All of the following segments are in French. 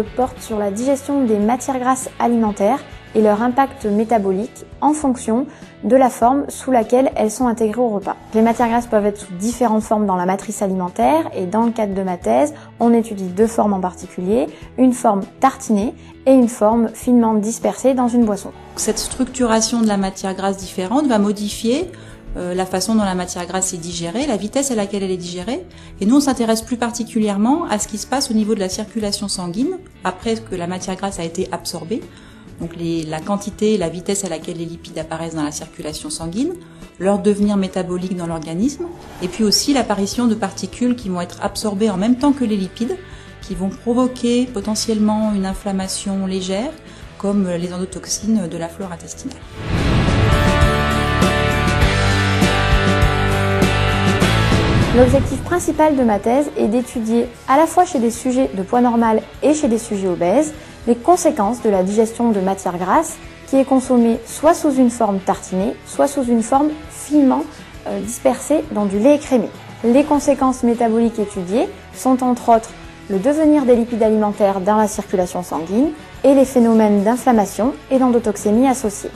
porte sur la digestion des matières grasses alimentaires et leur impact métabolique en fonction de la forme sous laquelle elles sont intégrées au repas. Les matières grasses peuvent être sous différentes formes dans la matrice alimentaire et dans le cadre de ma thèse, on étudie deux formes en particulier, une forme tartinée et une forme finement dispersée dans une boisson. Cette structuration de la matière grasse différente va modifier la façon dont la matière grasse est digérée, la vitesse à laquelle elle est digérée. Et nous, on s'intéresse plus particulièrement à ce qui se passe au niveau de la circulation sanguine après que la matière grasse a été absorbée. Donc la quantité et la vitesse à laquelle les lipides apparaissent dans la circulation sanguine, leur devenir métabolique dans l'organisme, et puis aussi l'apparition de particules qui vont être absorbées en même temps que les lipides, qui vont provoquer potentiellement une inflammation légère, comme les endotoxines de la flore intestinale. L'objectif principal de ma thèse est d'étudier à la fois chez des sujets de poids normal et chez des sujets obèses les conséquences de la digestion de matières grasses qui est consommée soit sous une forme tartinée, soit sous une forme finement dispersée dans du lait écrémé. Les conséquences métaboliques étudiées sont entre autres le devenir des lipides alimentaires dans la circulation sanguine et les phénomènes d'inflammation et d'endotoxémie associés.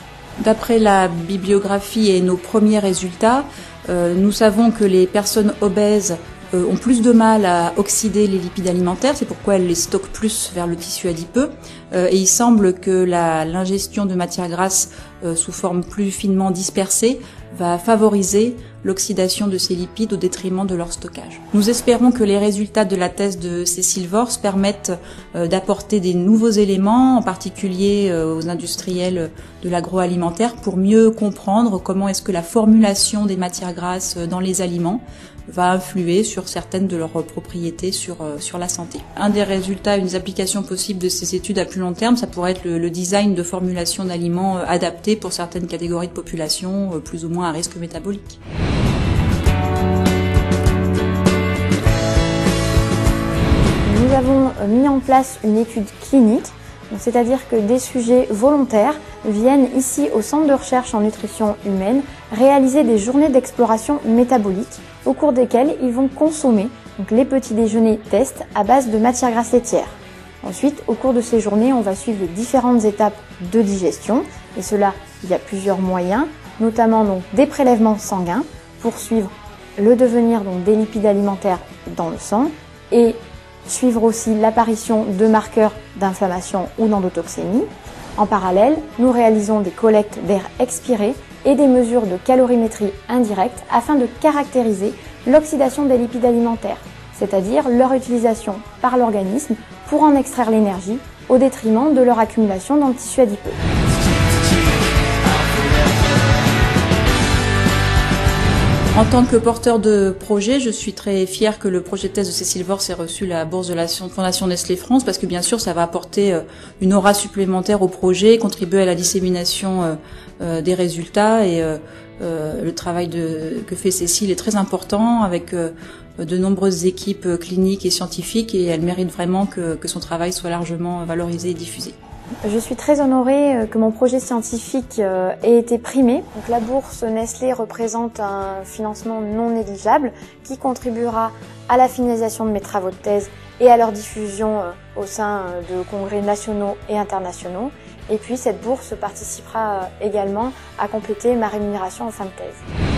D'après la bibliographie et nos premiers résultats, nous savons que les personnes obèses ont plus de mal à oxyder les lipides alimentaires, c'est pourquoi elles les stockent plus vers le tissu adipeux. Et il semble que l'ingestion de matières grasses sous forme plus finement dispersée va favoriser l'oxydation de ces lipides au détriment de leur stockage. Nous espérons que les résultats de la thèse de Cécile Worst permettent d'apporter des nouveaux éléments, en particulier aux industriels de l'agroalimentaire, pour mieux comprendre comment est-ce que la formulation des matières grasses dans les aliments va influer sur certaines de leurs propriétés sur la santé. Un des résultats, une des applications possibles de ces études à plus long terme, ça pourrait être le design de formulation d'aliments adaptés pour certaines catégories de population plus ou moins à risque métabolique. Nous avons mis en place une étude clinique, c'est-à-dire que des sujets volontaires viennent ici au Centre de recherche en nutrition humaine réaliser des journées d'exploration métabolique au cours desquelles ils vont consommer les petits déjeuners tests à base de matières grasses laitières. Ensuite, au cours de ces journées, on va suivre les différentes étapes de digestion et cela, il y a plusieurs moyens, notamment des prélèvements sanguins pour suivre le devenir des lipides alimentaires dans le sang et suivre aussi l'apparition de marqueurs d'inflammation ou d'endotoxémie. En parallèle, nous réalisons des collectes d'air expiré et des mesures de calorimétrie indirecte afin de caractériser l'oxydation des lipides alimentaires, c'est-à-dire leur utilisation par l'organisme pour en extraire l'énergie au détriment de leur accumulation dans le tissu adipeux. En tant que porteur de projet, je suis très fière que le projet de thèse de Cécile Worst ait reçu la bourse de la Fondation Nestlé France parce que bien sûr ça va apporter une aura supplémentaire au projet, contribuer à la dissémination des résultats et le travail que fait Cécile est très important avec de nombreuses équipes cliniques et scientifiques et elle mérite vraiment que son travail soit largement valorisé et diffusé. Je suis très honorée que mon projet scientifique ait été primé. Donc, la bourse Nestlé représente un financement non négligeable qui contribuera à la finalisation de mes travaux de thèse et à leur diffusion au sein de congrès nationaux et internationaux. Et puis cette bourse participera également à compléter ma rémunération en fin de thèse.